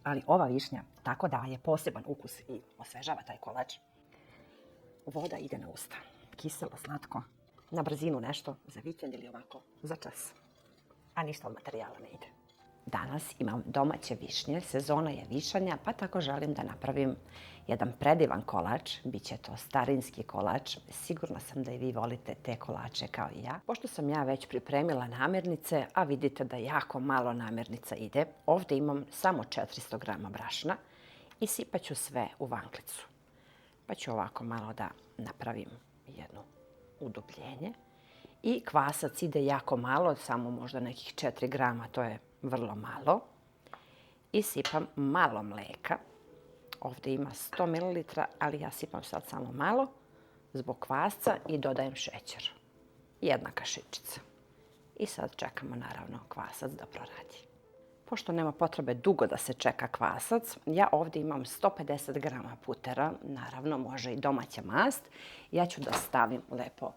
ali ova višnja tako daje poseban ukus i osvežava taj kolač. Voda ide na usta. Kiselo, slatko. Na brzinu nešto za vikend ili ovako za čas. A ništa od materijala ne ide. Danas imam domaće višnje, sezona je višanja, pa tako želim da napravim jedan predivan kolač. Biće to starinski kolač. Sigurna sam da i vi volite te kolače kao i ja. Pošto sam ja već pripremila namirnice, a vidite da jako malo namirnica ide, ovdje imam samo 400 grama brašna i sipaću sve u vanglicu. Pa ću ovako malo da napravim jedno udubljenje. I kvasac ide jako malo, samo možda nekih 4 grama, to je vrlo malo. I sipam malo mleka. Ovdje ima 100 ml, ali ja sipam sad samo malo zbog kvasca i dodajem šećer. 1 kašičica. I sad čekamo naravno kvasac da proradi. Pošto nema potrebe dugo da se čeka kvasac, ja ovdje imam 150 grama putera, naravno može i domaća mast. Ja ću da stavim lepo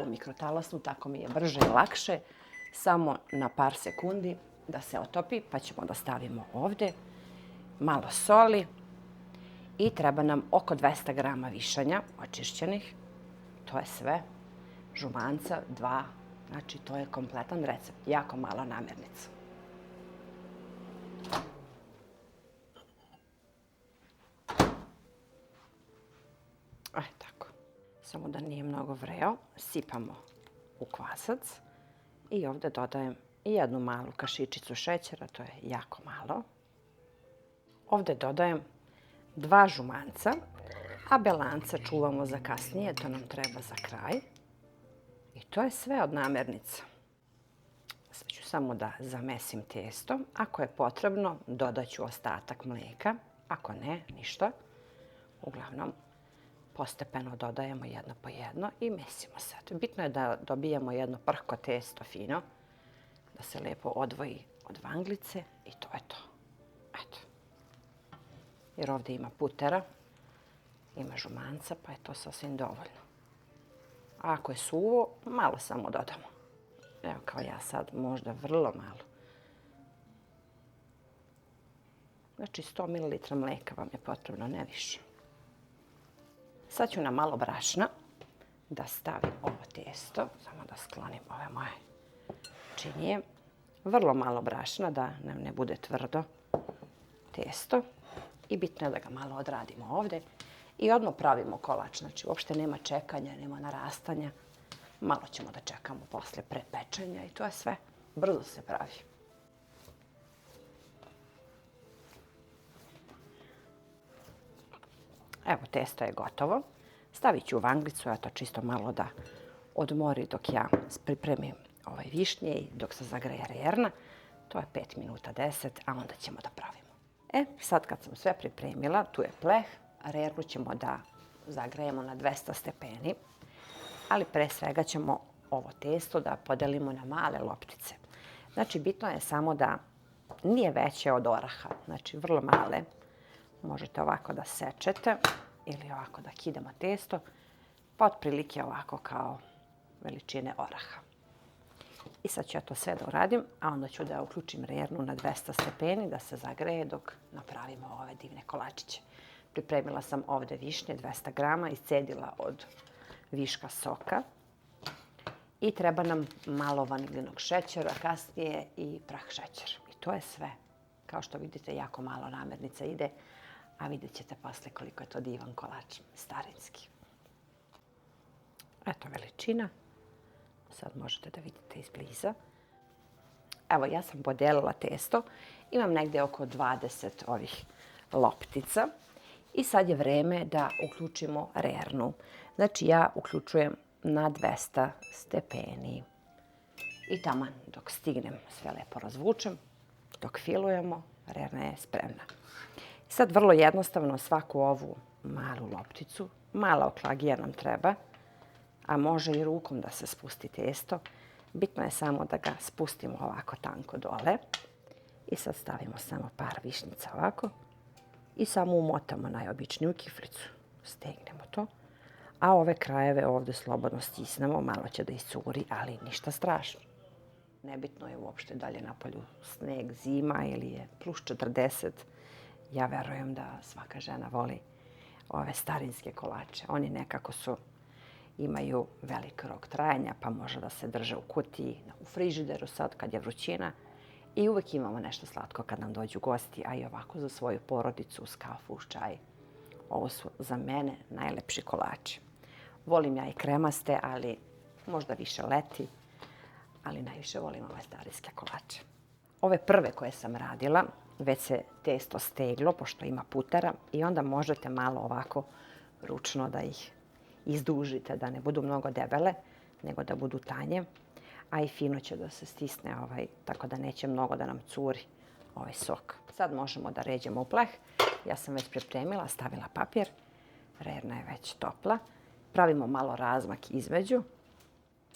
u mikrotalasnu, tako mi je brže i lakše. Samo na par sekundi da se otopi, pa ćemo da stavimo ovdje malo soli i treba nam oko 200 grama višanja očišćenih. To je sve. Žumanca 2, znači to je kompletan recept, jako malo namirnica. Tako. Samo da nije mnogo vreo, sipamo u kvasac i ovdje dodajem jednu malu kašičicu šećera, to je jako malo. Ovdje dodajem 2 žumanca, a belanca čuvamo za kasnije, to nam treba za kraj. I to je sve od namirnica. Sad ću samo da zamesim testo. Ako je potrebno, dodat ću ostatak mlijeka. Ako ne, ništa. Uglavnom, postepeno dodajemo jedno po jedno i mesimo sad. Bitno je da dobijemo jedno prhko testo fino, da se lijepo odvoji od vanglice i to je to. Eto. Jer ovdje ima putera, ima žumanca, pa je to sasvim dovoljno. A ako je suvo, malo samo dodamo. Evo kao ja sad, možda vrlo malo. Znači 100 ml mlijeka vam je potrebno, ne više. Sad ću na malo brašna da stavim ovo testo, samo da sklonim ove moje činije. Vrlo malo brašna da nam ne bude tvrdo testo. I bitno je da ga malo odradimo ovdje. I odmah pravimo kolač, znači uopšte nema čekanja, nema narastanja. Malo ćemo da čekamo posle prepečenja i to je sve. Brzo se pravi. Evo, testo je gotovo. Stavit ću u vanglicu, to čisto malo da odmori dok ja pripremim ovaj višnje i dok se zagreje rerna. To je 5 minuta 10, a onda ćemo da pravimo. Sad kad sam sve pripremila, tu je pleh. Rernu ćemo da zagrejemo na 200 stepeni, ali pre svega ćemo ovo testo da podelimo na male loptice. Znači, bitno je samo da nije veće od oraha, znači vrlo male. Možete ovako da sečete ili ovako da kidamo testo, pa otprilike ovako kao veličine oraha. I sad ću ja to sve da uradim, a onda ću da uključim rernu na 200 stepeni da se zagreje dok napravimo ove divne kolačiće. Pripremila sam ovdje višnje, 200 grama, iscedila od viška soka. I treba nam malo vaniljinog šećera, kasnije i prah šećer. I to je sve. Kao što vidite, jako malo namirnica ide, a vidjet ćete posle koliko je to divan kolač, starinski. Eto veličina. Sad možete da vidite izbliza. Evo, ja sam podelila testo. Imam negdje oko 20 ovih loptica. I sad je vreme da uključimo rernu. Znači, ja uključujem na 200 stepeni. I taman dok stignem sve lepo razvučem, dok filujemo, rerna je spremna. Sad vrlo jednostavno svaku ovu malu lopticu, mala oklagija nam treba, a može i rukom da se spusti testo. Bitno je samo da ga spustimo ovako tanko dole. I sad stavimo samo par višnjica ovako. I samo umotamo najobičniju kiflicu. Stegnemo to. A ove krajeve ovdje slobodno stisnemo. Malo će da iscuri, ali ništa strašno. nebitno je uopšte da li je napolju sneg, zima ili je plus 40. Ja verujem da svaka žena voli ove starinske kolače. Oni nekako imaju velik rok trajanja, pa može da se drže u kutiji, u frižideru sad kad je vrućina. I uvek imamo nešto slatko kad nam dođu gosti, a i ovako za svoju porodicu, uz kafu, uz čaj. Ovo su za mene najlepši kolači. Volim ja i kremaste, ali možda više leti, ali najviše volim ove starinske kolače. Ove prve koje sam radila, već se testo steglo, pošto ima putera, i onda možete malo ovako ručno da ih izdužite, da ne budu mnogo debele, nego da budu tanje. A i fino će da se stisne, tako da neće mnogo da nam curi ovaj sok. Sad možemo da ređemo u pleh. Ja sam već pripremila, stavila papir. Rerna je već topla. Pravimo malo razmak između.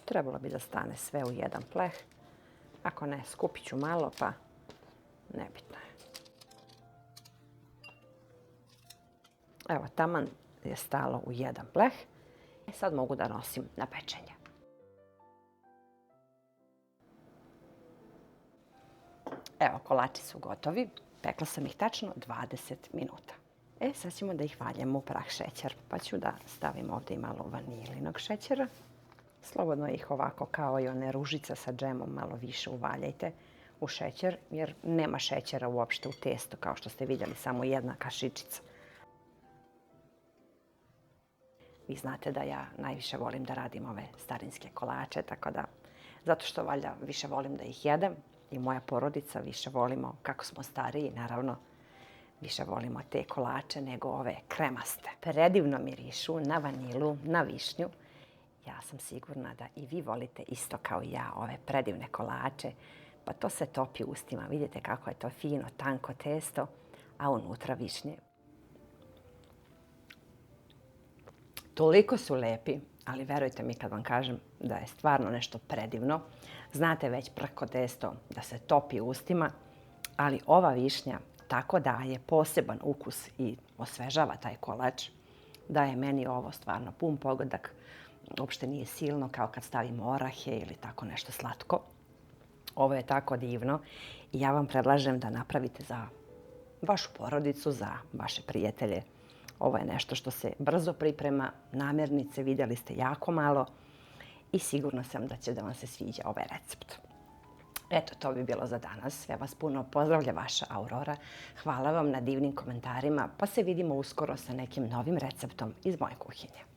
Trebalo bi da stane sve u jedan pleh. Ako ne, skupit ću malo, pa nebitno je. Evo, taman je stalo u jedan pleh. Sad mogu da nosim na pečenje. Evo, kolači su gotovi. Pekla sam ih tačno 20 minuta. Sad ćemo da ih valjamo u prah šećer. Pa ću da stavim ovdje i malo vanilinog šećera. Slobodno ih ovako kao i one ružice sa džemom malo više uvaljajte u šećer, jer nema šećera uopšte u testu, kao što ste vidjeli, samo jedna kašičica. Vi znate da ja najviše volim da radim ove starinske kolače, tako da, zato što valjda više volim da ih jedem i moja porodica više volimo, kako smo stariji, naravno, više volimo te kolače nego ove kremaste. Predivno mirišu na vanilu, na višnju. Ja sam sigurna da i vi volite isto kao i ja ove predivne kolače, pa to se topi u ustima. Vidite kako je to fino, tanko testo, a unutra višnje. Toliko su lepi, ali verujte mi kad vam kažem da je stvarno nešto predivno. Znate već prko testo da se topi u ustima, ali ova višnja tako daje poseban ukus i osvežava taj kolač, da je meni ovo stvarno pun pogodak. Uopšte nije silno kao kad stavimo orahe ili tako nešto slatko. Ovo je tako divno i ja vam predlažem da napravite za vašu porodicu, za vaše prijatelje. Ovo je nešto što se brzo priprema, namirnice vidjeli ste jako malo i sigurna sam da će da vam se sviđa ovaj recept. Eto, to bi bilo za danas. Sve vas puno pozdravlja vaša Aurora. Hvala vam na divnim komentarima, pa se vidimo uskoro sa nekim novim receptom iz moje kuhinje.